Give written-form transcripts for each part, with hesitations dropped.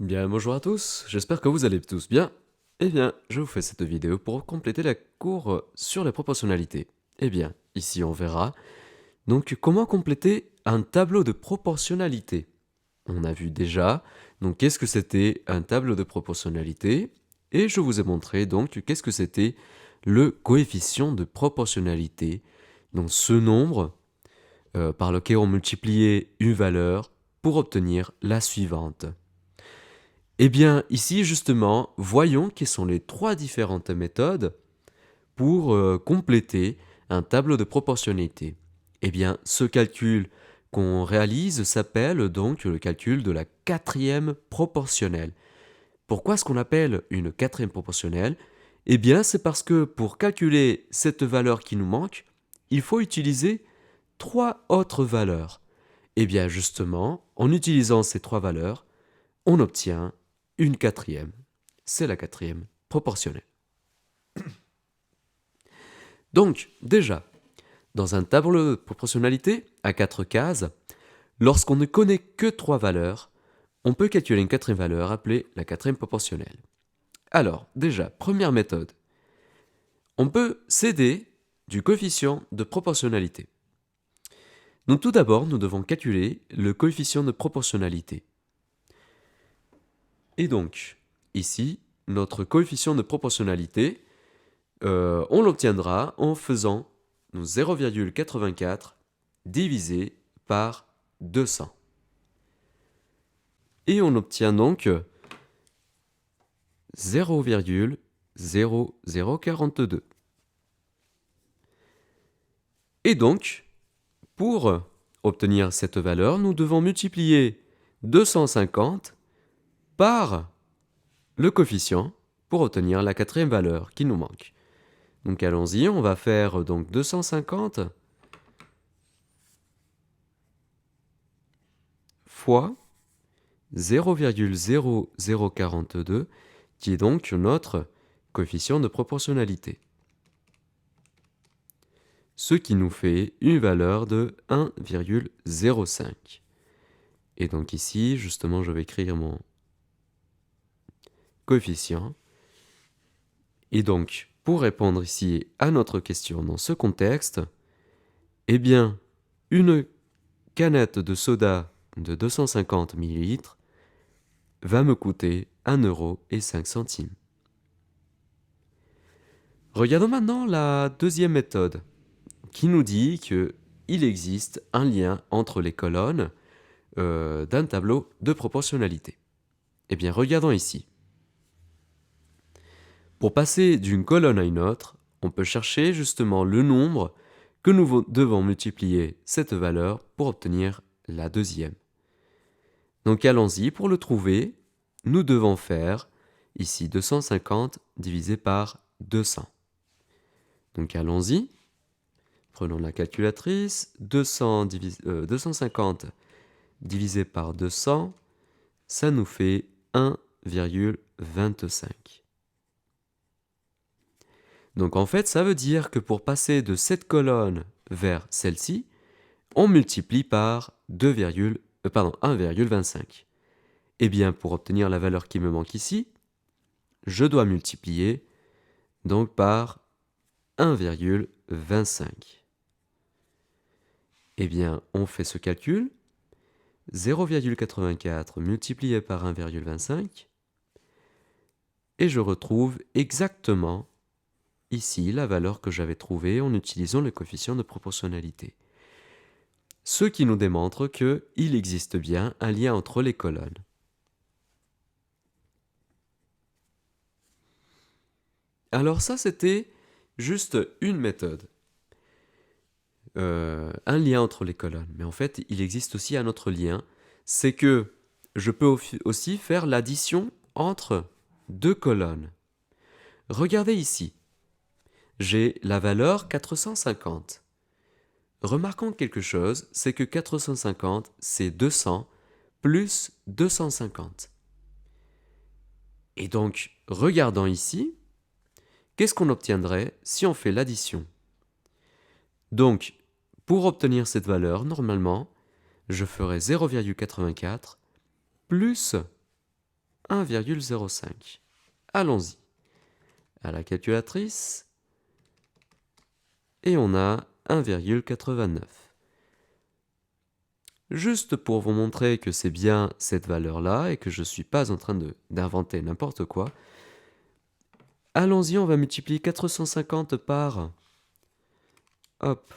Bien, bonjour à tous, j'espère que vous allez tous bien. Eh bien, je vous fais cette vidéo pour compléter la cour sur les proportionnalités. Eh bien, ici on verra donc comment compléter un tableau de proportionnalité. On a vu déjà donc qu'est-ce que c'était un tableau de proportionnalité et je vous ai montré donc qu'est-ce que c'était le coefficient de proportionnalité. Donc ce nombre par lequel on multipliait une valeur pour obtenir la suivante. Eh bien, ici, justement, voyons quelles sont les trois différentes méthodes pour compléter un tableau de proportionnalité. Eh bien, ce calcul qu'on réalise s'appelle donc le calcul de la quatrième proportionnelle. Pourquoi est-ce qu'on appelle une quatrième proportionnelle? Eh bien, c'est parce que pour calculer cette valeur qui nous manque, il faut utiliser trois autres valeurs. Eh bien, justement, en utilisant ces trois valeurs, on obtient une quatrième. C'est la quatrième proportionnelle. Donc, déjà, dans un tableau de proportionnalité à 4 cases, lorsqu'on ne connaît que 3 valeurs, on peut calculer une quatrième valeur appelée la quatrième proportionnelle. Alors, déjà, première méthode, on peut s'aider du coefficient de proportionnalité. Donc tout d'abord, nous devons calculer le coefficient de proportionnalité. Et donc, ici, notre coefficient de proportionnalité, on l'obtiendra en faisant 0,84 divisé par 200. Et on obtient donc 0,0042. Et donc, pour obtenir cette valeur, nous devons multiplier 250 par le coefficient pour obtenir la quatrième valeur qui nous manque. Donc allons-y, on va faire donc 250 fois 0,0042 qui est donc notre coefficient de proportionnalité. Ce qui nous fait une valeur de 1,05. Et donc ici, justement, je vais écrire mon coefficient. Et donc, pour répondre ici à notre question dans ce contexte, eh bien, une canette de soda de 250 ml va me coûter 1,05 €. Regardons maintenant la deuxième méthode, qui nous dit qu'il existe un lien entre les colonnes d'un tableau de proportionnalité. Eh bien, regardons ici. Pour passer d'une colonne à une autre, on peut chercher justement le nombre que nous devons multiplier cette valeur pour obtenir la deuxième. Donc allons-y, pour le trouver, nous devons faire ici 250 divisé par 200. Donc allons-y, prenons la calculatrice, 250 divisé par 200, ça nous fait 1,25. Donc en fait, ça veut dire que pour passer de cette colonne vers celle-ci, on multiplie par 1,25. Eh bien, pour obtenir la valeur qui me manque ici, je dois multiplier donc par 1,25. Eh bien, on fait ce calcul. 0,84 multiplié par 1,25. Et je retrouve exactement ici la valeur que j'avais trouvée en utilisant le coefficient de proportionnalité. Ce qui nous démontre qu'il existe bien un lien entre les colonnes. Alors ça, c'était juste une méthode. Un lien entre les colonnes. Mais en fait, il existe aussi un autre lien. C'est que je peux aussi faire l'addition entre deux colonnes. Regardez ici. J'ai la valeur 450. Remarquons quelque chose, c'est que 450, c'est 200 plus 250. Et donc, regardons ici, qu'est-ce qu'on obtiendrait si on fait l'addition? Donc, pour obtenir cette valeur, normalement, je ferai 0,84 plus 1,05. Allons-y à la calculatrice et on a 1,89. Juste pour vous montrer que c'est bien cette valeur-là et que je ne suis pas en train d'inventer n'importe quoi, allons-y, on va multiplier 450 par hop,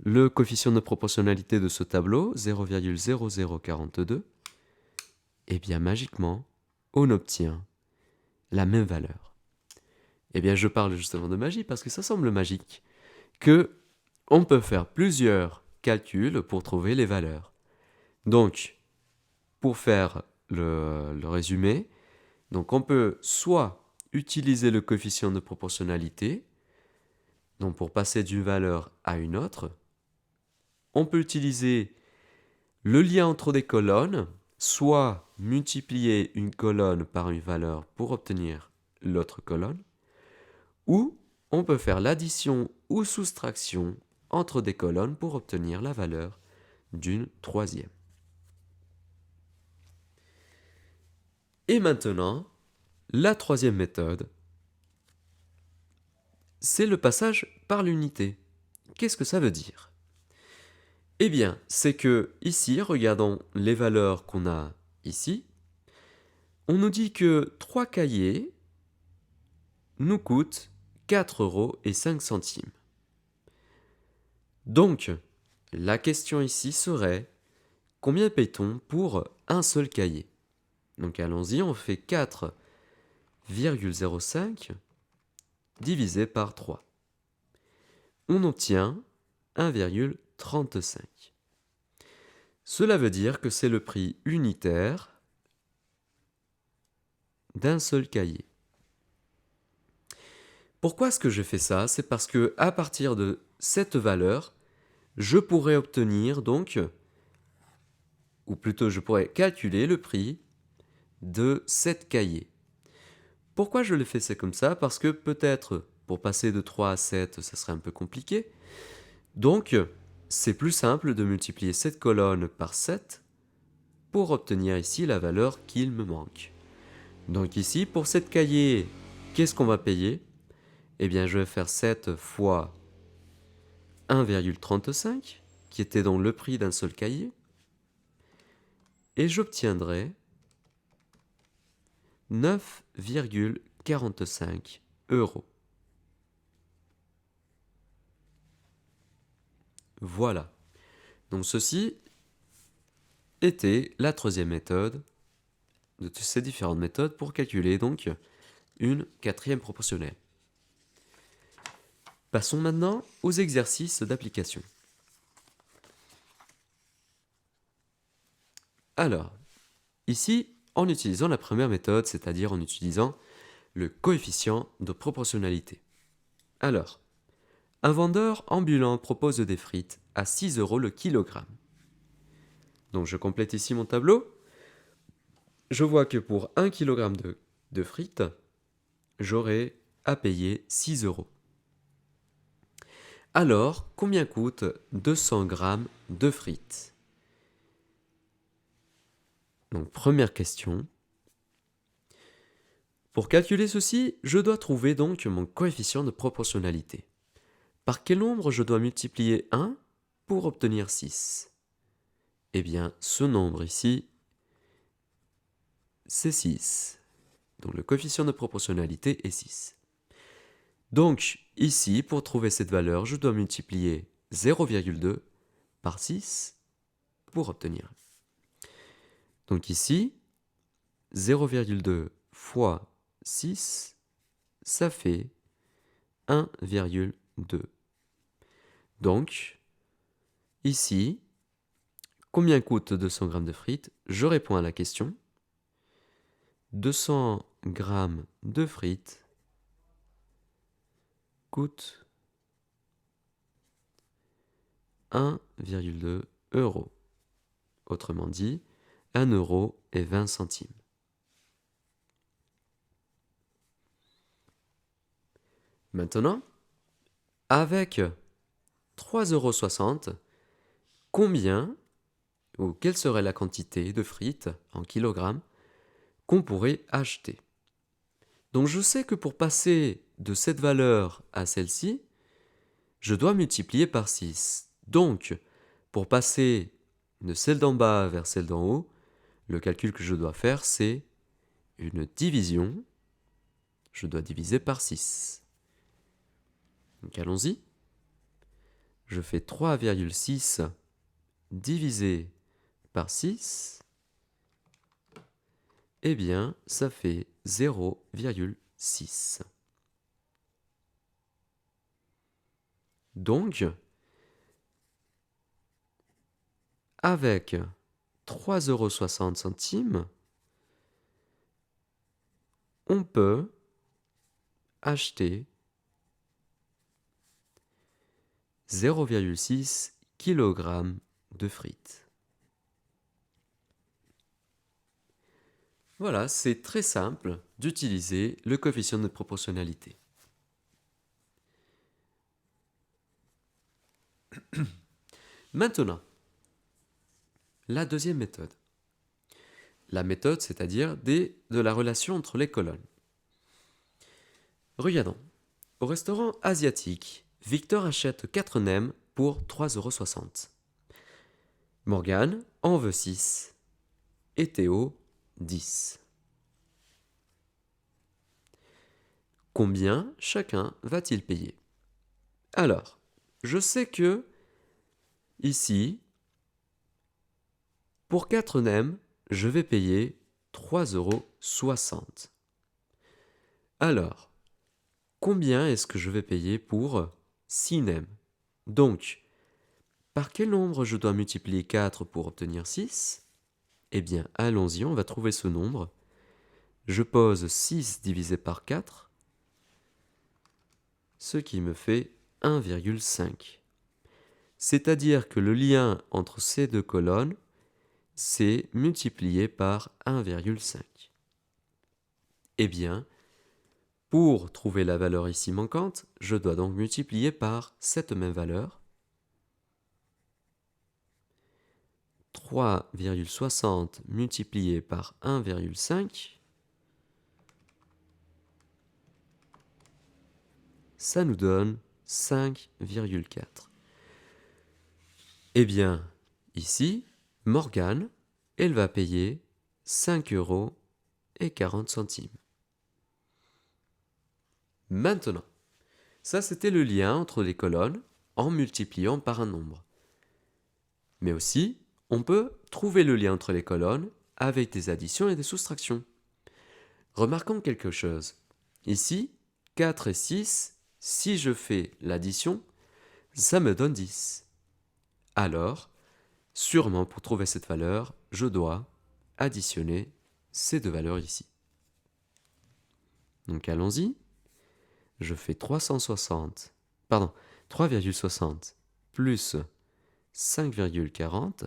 le coefficient de proportionnalité de ce tableau, 0,0042. Et bien magiquement, on obtient la même valeur. Eh bien, je parle justement de magie parce que ça semble magique que on peut faire plusieurs calculs pour trouver les valeurs. Donc, pour faire le résumé, donc on peut soit utiliser le coefficient de proportionnalité, donc pour passer d'une valeur à une autre. On peut utiliser le lien entre des colonnes, soit multiplier une colonne par une valeur pour obtenir l'autre colonne, ou on peut faire l'addition ou soustraction entre des colonnes pour obtenir la valeur d'une troisième. Et maintenant, la troisième méthode, c'est le passage par l'unité. Qu'est-ce que ça veut dire? Eh bien, c'est que ici, regardons les valeurs qu'on a ici. On nous dit que 3 cahiers nous coûtent 4,05 €. Donc, la question ici serait, combien paye-t-on pour un seul cahier? Donc allons-y, on fait 4,05 divisé par 3. On obtient 1,35. Cela veut dire que c'est le prix unitaire d'un seul cahier. Pourquoi est-ce que je fais ça? C'est parce que à partir de cette valeur, je pourrais obtenir donc, ou plutôt je pourrais calculer le prix de 7 cahiers. Pourquoi je le fais c'est comme ça? Parce que peut-être pour passer de 3 à 7, ça serait un peu compliqué. Donc, c'est plus simple de multiplier cette colonne par 7 pour obtenir ici la valeur qu'il me manque. Donc ici, pour 7 cahiers, qu'est-ce qu'on va payer? Eh bien, je vais faire 7 fois 1,35, qui était donc le prix d'un seul cahier, et j'obtiendrai 9,45 €. Voilà. Donc ceci était la troisième méthode de ces différentes méthodes pour calculer donc une quatrième proportionnelle. Passons maintenant aux exercices d'application. Alors, ici, en utilisant la première méthode, c'est-à-dire en utilisant le coefficient de proportionnalité. Alors, un vendeur ambulant propose des frites à 6 € le kilogramme. Donc je complète ici mon tableau. Je vois que pour 1 kg de frites, j'aurai à payer 6 €. Alors, combien coûte 200 g de frites? Donc, première question. Pour calculer ceci, je dois trouver donc mon coefficient de proportionnalité. Par quel nombre je dois multiplier 1 pour obtenir 6? Eh bien, ce nombre ici, c'est 6. Donc, le coefficient de proportionnalité est 6. Donc, ici, pour trouver cette valeur, je dois multiplier 0,2 par 6 pour obtenir. Donc ici, 0,2 fois 6, ça fait 1,2. Donc, ici, combien coûte 200 g de frites? Je réponds à la question. 200 g de frites coûte 1,2 €. Autrement dit, 1,20 €. Maintenant, avec 3,60 €, combien ou quelle serait la quantité de frites en kilogrammes qu'on pourrait acheter. Donc je sais que pour passer de cette valeur à celle-ci, je dois multiplier par 6. Donc, pour passer de celle d'en bas vers celle d'en haut, le calcul que je dois faire, c'est une division. Je dois diviser par 6. Donc allons-y. Je fais 3,6 divisé par 6. Eh bien, ça fait 0,6. Donc, avec 3,60 €, on peut acheter 0,6 kg de frites. Voilà, c'est très simple d'utiliser le coefficient de proportionnalité. Maintenant, la deuxième méthode. La méthode, c'est-à-dire de la relation entre les colonnes. Regardons. Au restaurant asiatique, Victor achète 4 nems pour 3,60 €. Morgane en veut 6 et Théo 10. Combien chacun va-t-il payer? Alors, je sais que ici, pour 4 nems, je vais payer 3,60 €. Alors, combien est-ce que je vais payer pour 6 nems? Donc, par quel nombre je dois multiplier 4 pour obtenir 6? Eh bien, allons-y, on va trouver ce nombre. Je pose 6 divisé par 4, ce qui me fait 1,5. C'est-à-dire que le lien entre ces deux colonnes, c'est multiplié par 1,5. Eh bien, pour trouver la valeur ici manquante, je dois donc multiplier par cette même valeur. 3,60 multiplié par 1,5, ça nous donne 5,4. Eh bien, ici, Morgane, elle va payer 5,40 €. Maintenant, ça c'était le lien entre les colonnes en multipliant par un nombre. Mais aussi, on peut trouver le lien entre les colonnes avec des additions et des soustractions. Remarquons quelque chose. Ici, 4 et 6, si je fais l'addition, ça me donne 10. Alors, sûrement pour trouver cette valeur, je dois additionner ces deux valeurs ici. Donc allons-y. Je fais 3,60 plus 5,40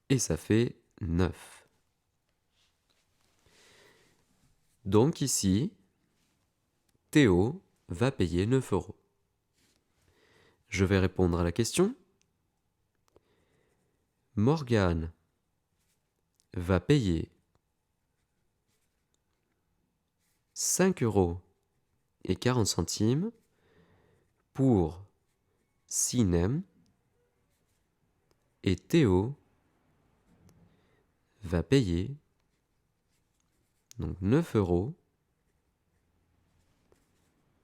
et ça fait 9. Donc ici, Théo va payer 9 €. Je vais répondre à la question. Morgane va payer 5,40 € pour 6 nems et Théo va payer donc 9 €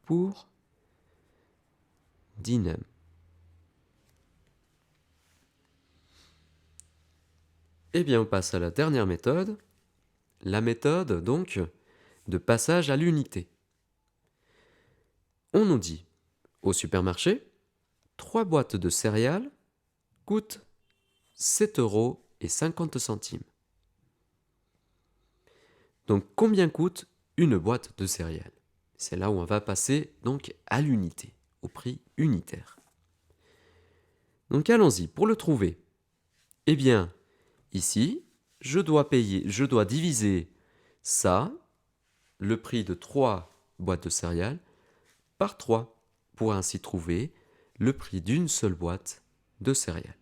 pour 10 nems. Eh bien, on passe à la dernière méthode, la méthode donc de passage à l'unité. On nous dit, au supermarché, 3 boîtes de céréales coûtent 7,50 €. Donc combien coûte une boîte de céréales? C'est là où on va passer donc à l'unité, au prix unitaire. Donc allons-y, pour le trouver. Eh bien, ici, je dois diviser ça, le prix de 3 boîtes de céréales, par 3, pour ainsi trouver le prix d'une seule boîte de céréales.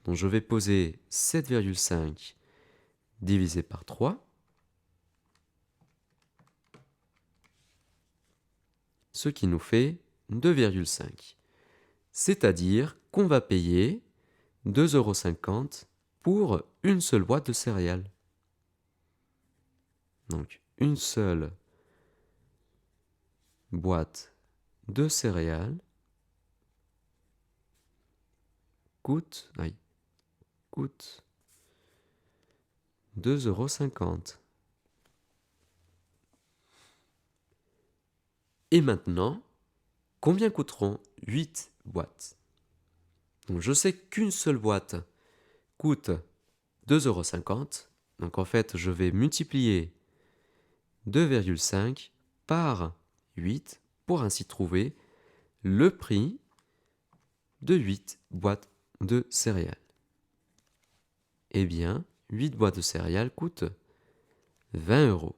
Donc je vais poser 7,5 divisé par 3, ce qui nous fait 2,5. C'est-à-dire qu'on va payer 2,50 € pour une seule boîte de céréales. Donc une seule boîte de céréales coûte 2,50 €. Et maintenant, combien coûteront 8 boîtes? Donc je sais qu'une seule boîte coûte 2,50 €. Donc en fait, je vais multiplier 2,5 par 8 pour ainsi trouver le prix de 8 boîtes de céréales. Eh bien, 8 boîtes de céréales coûtent 20 €.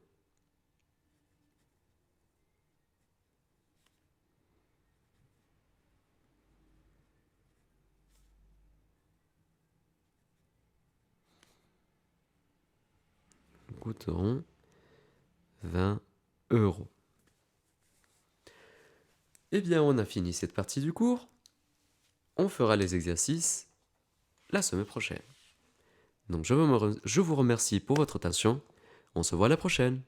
Coûteront 20 €. Eh bien, on a fini cette partie du cours. On fera les exercices la semaine prochaine. Donc, je vous remercie pour votre attention. On se voit la prochaine.